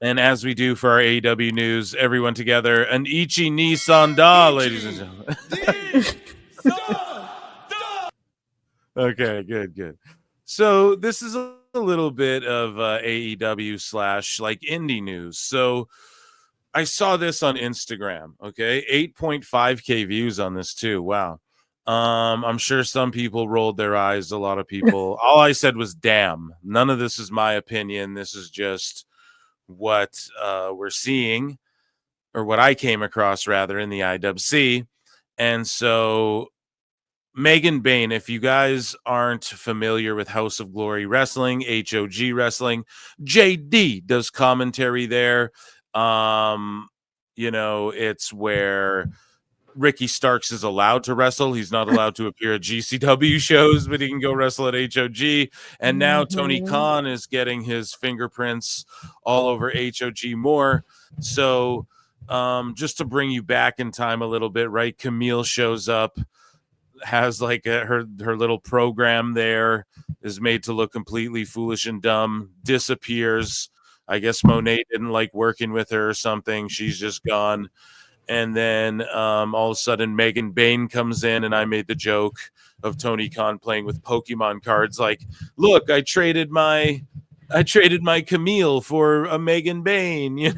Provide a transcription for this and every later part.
And as we do for our AEW news, everyone together, an Ichi Nissan Da, ladies and gentlemen. Okay, good. So this is a little bit of AEW / like indie news. So I saw this on Instagram. Okay, 8.5K views on this too. Wow. I'm sure some people rolled their eyes. A lot of people. All I said was "damn." None of this is my opinion. This is just what we're seeing, or what I came across rather, in the IWC. And so Megan Bayne, if you guys aren't familiar with House of Glory Wrestling, HOG Wrestling, JD does commentary there. It's where Ricky Starks is allowed to wrestle. He's not allowed to appear at GCW shows, but he can go wrestle at HOG. And now Tony Khan is getting his fingerprints all over HOG more. So just to bring you back in time a little bit, right? Camille shows up, has like her little program there, is made to look completely foolish and dumb, disappears. I guess Monet didn't like working with her or something. She's just gone. And then all of a sudden Megan Bayne comes in, and I made the joke of Tony Khan playing with Pokemon cards. Like, look, I traded my Camille for a Megan Bayne,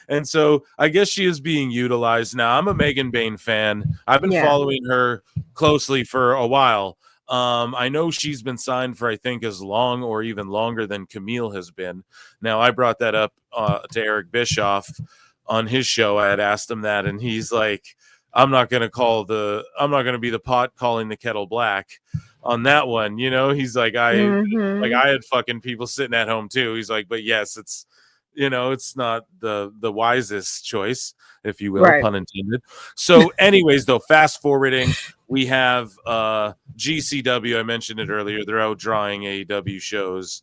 And so I guess she is being utilized now. I'm a Megan Bayne fan. I've been following her closely for a while. I know she's been signed for, I think, as long or even longer than Camille has been. Now, I brought that up to Eric Bischoff on his show. I had asked him that, and he's like, I'm not going to be the pot calling the kettle black on that one. He's like, I had fucking people sitting at home too. He's like, but yes, it's not the wisest choice, if you will, right. Pun intended. So anyways, though, fast forwarding, we have GCW. I mentioned it earlier. They're out drawing AEW shows.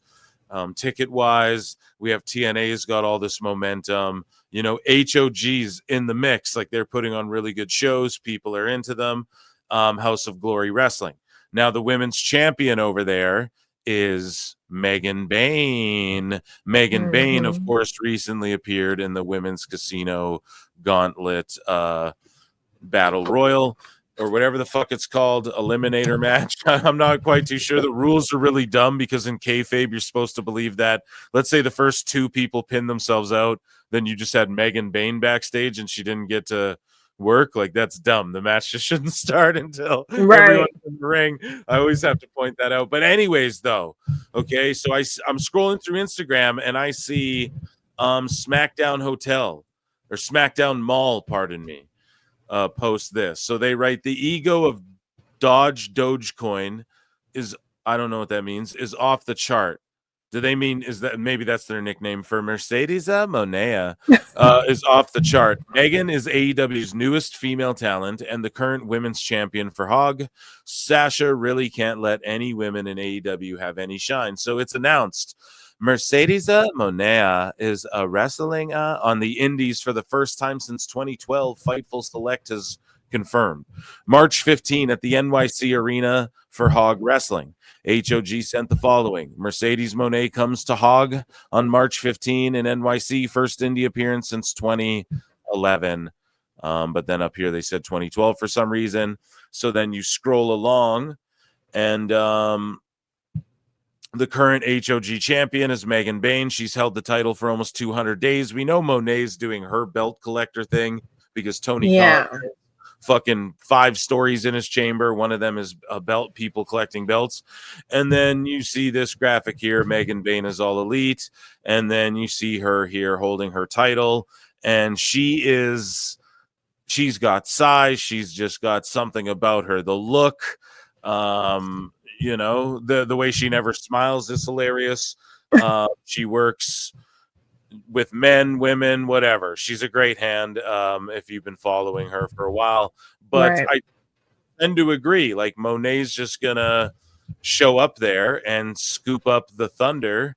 Ticket wise, we have TNA's got all this momentum. HOG's in the mix. Like, they're putting on really good shows. People are into them. House of Glory Wrestling. Now, the women's champion over there is Megan Bayne. Megan Bayne, of course, recently appeared in the Women's Casino Gauntlet Battle Royal, or whatever the fuck it's called, eliminator match. I'm not quite too sure. The rules are really dumb, because in kayfabe, you're supposed to believe that, let's say the first two people pin themselves out, then you just had Megan Bayne backstage and she didn't get to work. Like, that's dumb. The match just shouldn't start until everyone's in the ring. I always have to point that out. But anyways, though, okay, so I'm scrolling through Instagram, and I see SmackDown Hotel, or SmackDown Mall, pardon me, post this. So they write, the ego of Dogecoin is, I don't know what that means, is off the chart. Do they mean, is that maybe that's their nickname for Mercedes Monea? Is off the chart. Megan is AEW's newest female talent and the current women's champion for HOG. Sasha really can't let any women in AEW have any shine. So it's announced Mercedes Monea is wrestling on the indies for the first time since 2012. Fightful Select has confirmed. March 15 at the NYC Arena for HOG Wrestling. HOG sent the following. Mercedes Monet comes to HOG on March 15 in NYC. First indie appearance since 2011. But then up here they said 2012 for some reason. So then you scroll along, and the current HOG champion is Megan Bayne. She's held the title for almost 200 days. We know Monet's doing her belt collector thing, because Tony Khan fucking 5 stories in his chamber. One of them is a belt, people collecting belts. And then you see this graphic here. Megan Bayne is all elite. And then you see her here holding her title. And she's got size. She's just got something about her. The look, the way she never smiles is hilarious. She works with men, women, whatever. She's a great hand if you've been following her for a while. But I tend to agree. Like, Monet's just going to show up there and scoop up the thunder.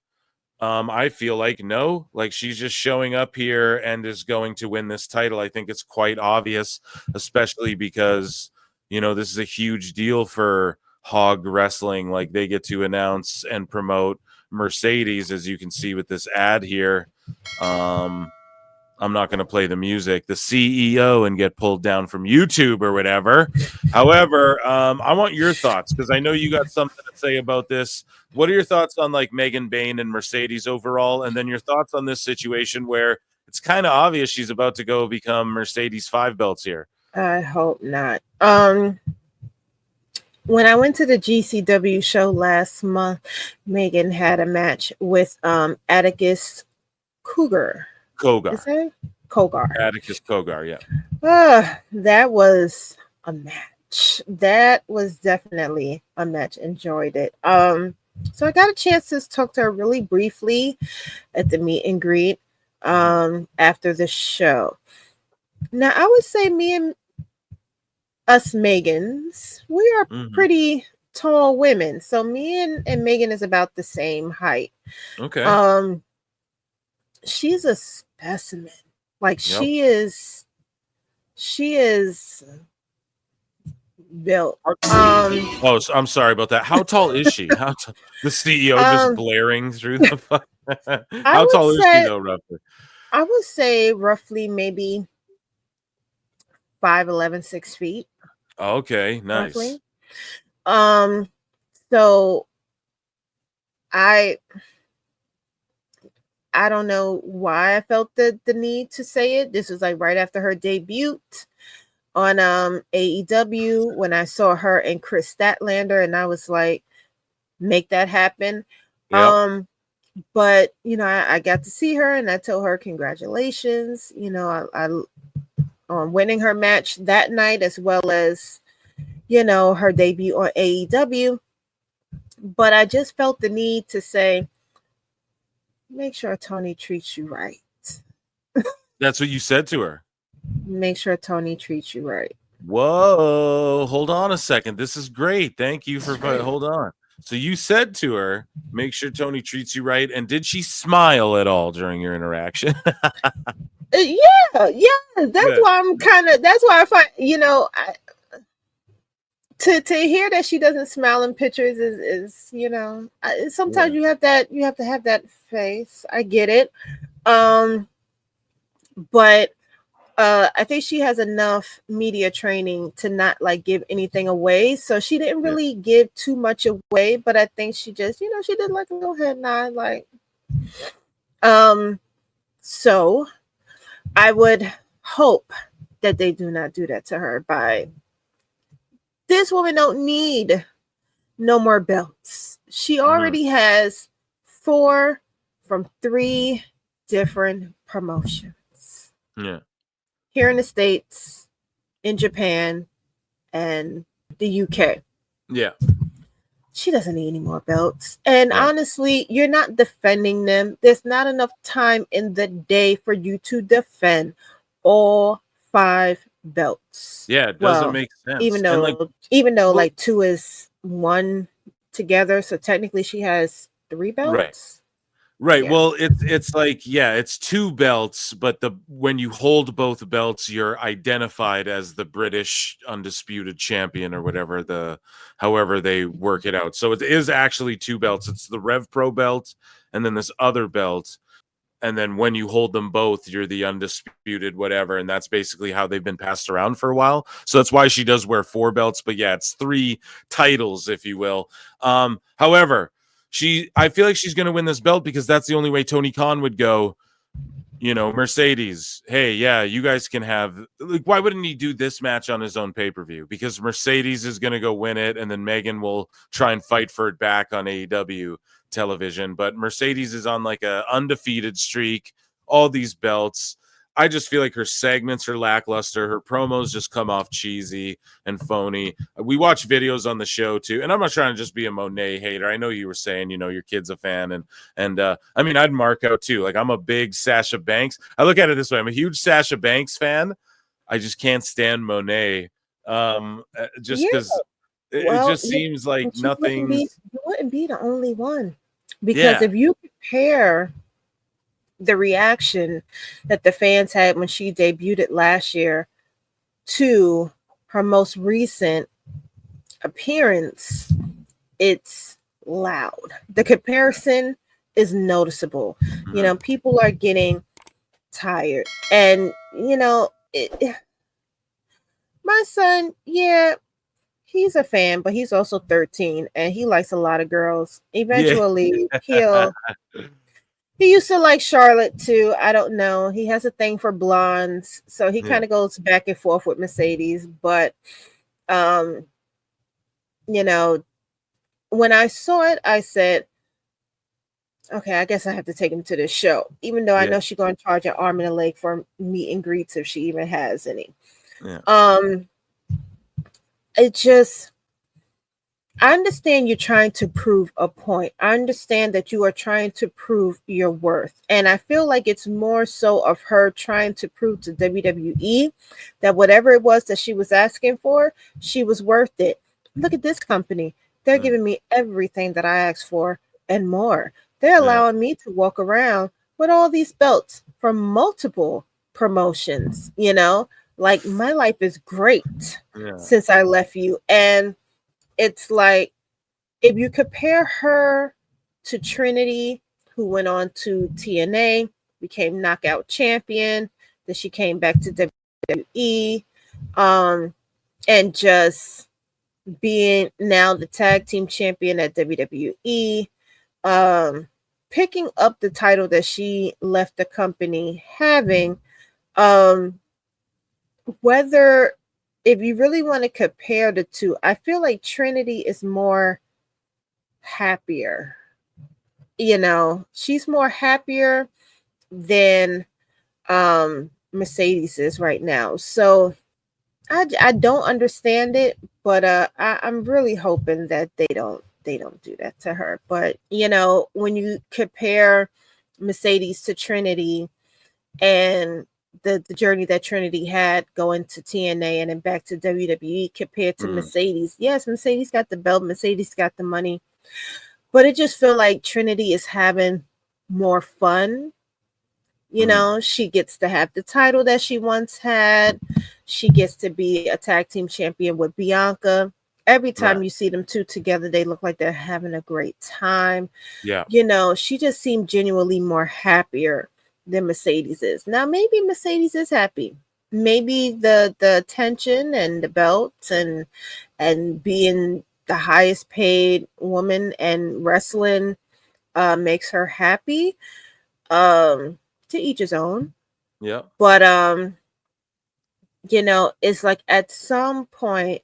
I feel like no. Like, she's just showing up here and is going to win this title. I think it's quite obvious, especially because, this is a huge deal for HOG Wrestling. Like, they get to announce and promote Mercedes, as you can see with this ad here. I'm not going to play the music, the CEO, and get pulled down from YouTube or whatever. However, I want your thoughts because I know you got something to say about this. What are your thoughts on like Megan Bayne and Mercedes overall? And then your thoughts on this situation where it's kind of obvious she's about to go become Mercedes 5 belts here. I hope not. When I went to the GCW show last month, Megan had a match with Atticus Cougar. Is that Kogar? Atticus Kogar, yeah. That was a match. That was definitely a match. Enjoyed it. So I got a chance to talk to her really briefly at the meet and greet after the show. Now I would say me and us Megans, we are pretty tall women. So me and Megan is about the same height. Okay. She's a specimen. Like she is built. Oh, I'm sorry about that. How tall is she? The CEO just blaring through the How tall is she though, roughly? I would say roughly maybe 5'11", 6 feet. Okay, nice. Roughly. So I don't know why I felt the need to say it. This was like right after her debut on AEW when I saw her and Chris Statlander, and I was like, make that happen. Yep. But you know, I got to see her and I told her congratulations, you know, I on winning her match that night as well as, you know, her debut on AEW. But I just felt the need to say, make sure Tony treats you right. That's what you said to her. Make sure Tony treats you right. Whoa, hold on a second. This is great. Thank you for hold on. So you said to her, make sure Tony treats you right. And did she smile at all during your interaction? Yeah. That's why I find, you know, to hear that she doesn't smile in pictures is you know, sometimes you have to have that face. I get it. But I think she has enough media training to not like give anything away. So she didn't really give too much away, but I think she just, you know, she did like a little head nod, like, so I would hope that they do not do that to her. By this woman don't need no more belts. She already has 4 from 3 different promotions. Yeah. Here in the States, in Japan, and the UK. Yeah. She doesn't need any more belts. And honestly, you're not defending them. There's not enough time in the day for you to defend all 5 belts. Yeah, it doesn't make sense. Even though like 2 is 1 together, so technically she has 3 belts. Right. Yeah. Well, it's like, it's 2 belts, but when you hold both belts, you're identified as the British undisputed champion or whatever however they work it out. So it is actually 2 belts. It's the Rev Pro belt and then this other belt. And then when you hold them both, you're the undisputed whatever. And that's basically how they've been passed around for a while. So that's why she does wear 4 belts. But yeah, it's 3 titles, if you will. However, I feel like she's going to win this belt because that's the only way Tony Khan would go, you know, Mercedes, hey, yeah, you guys can have, like, why wouldn't he do this match on his own pay-per-view? Because Mercedes is going to go win it, and then Megan will try and fight for it back on AEW television. But Mercedes is on like a undefeated streak, all these belts. I just feel like her segments are lackluster. Her promos just come off cheesy and phony. We watch videos on the show too, and I'm not trying to just be a Mone hater. I know you were saying, you know, your kid's a fan, and I mean, I'd mark out too. Like, I'm a big Sasha Banks. I look at it this way: I'm a huge Sasha Banks fan. I just can't stand Mone, just because it just seems like nothing. You wouldn't be the only one, because if you compare the reaction that the fans had when she debuted last year to her most recent appearance, it's loud. The comparison is noticeable. Mm-hmm. You know, people are getting tired, and you know, my son, yeah, he's a fan, but he's also 13 and he likes a lot of girls. Eventually, Yeah. he used to like Charlotte too. I don't know. He has a thing for blondes, so he kind of goes back and forth with Mercedes, but you know, when I saw it, I said, okay, I guess I have to take him to this show, even though I know she's going to charge an arm and a leg for meet and greets if she even has any. It just, I understand you're trying to prove a point. I understand that you are trying to prove your worth. And I feel like it's more so of her trying to prove to WWE that whatever it was that she was asking for, she was worth it. Look at this company. They're giving me everything that I asked for and more. They're allowing me to walk around with all these belts from multiple promotions, you know? Like, my life is great since I left you. And it's like, if you compare her to Trinity, who went on to TNA, became knockout champion, then she came back to WWE, and just being now the tag team champion at WWE, picking up the title that she left the company having, whether, if you really want to compare the two, I feel like Trinity is more happier. You know, she's more happier than Mercedes is right now. So I don't understand it, but I'm really hoping that they don't do that to her. But you know, when you compare Mercedes to Trinity and the journey that Trinity had going to TNA and then back to WWE compared to Mercedes. Yes, Mercedes got the belt, Mercedes got the money, but it just feel like Trinity is having more fun. You know, she gets to have the title that she once had. She gets to be a tag team champion with Bianca. Every time you see them two together, they look like they're having a great time. Yeah. You know, she just seemed genuinely more happier than Mercedes is. Now, maybe Mercedes is happy. Maybe the attention and the belts and being the highest paid woman and wrestling makes her happy. To each his own. Yeah. But you know, it's like at some point,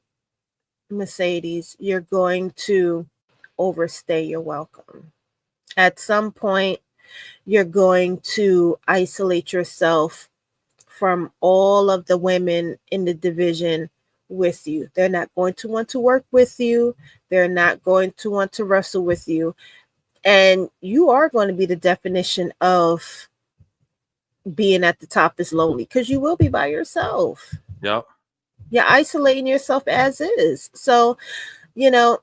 Mercedes, you're going to overstay your welcome. At some point, you're going to isolate yourself from all of the women in the division with you. They're not going to want to work with you. They're not going to want to wrestle with you. And you are going to be the definition of being at the top is lonely, because you will be by yourself. Yep. You're isolating yourself as is. So, you know,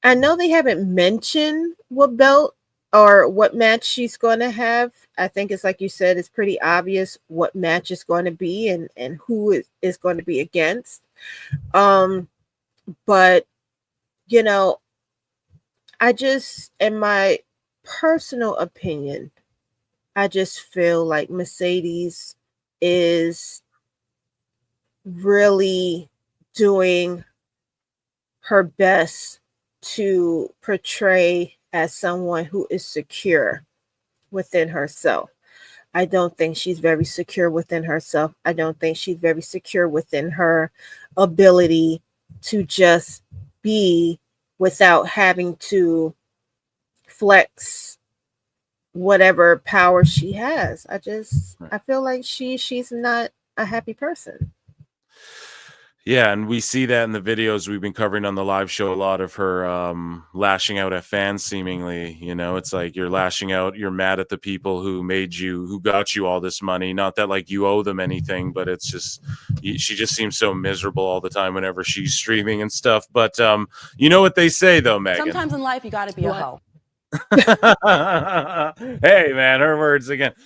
I know they haven't mentioned what belt or what match she's going to have. I think it's like you said, it's pretty obvious what match is going to be and who is going to be against. But, you know, I just, in my personal opinion, I just feel like Mercedes is really doing her best to portray as someone who is secure within herself. I don't think she's very secure within herself. I don't think she's very secure within her ability to just be without having to flex whatever power she has. I feel like she's not a happy person. Yeah, and we see that in the videos we've been covering on the live show, a lot of her lashing out at fans, seemingly. You know, it's like you're lashing out, you're mad at the people who made you, who got you all this money. Not that like you owe them anything, but it's just, she just seems so miserable all the time whenever she's streaming and stuff. But you know what they say though, Megan? Sometimes in life you got to be a hoe. Hey man, her words again.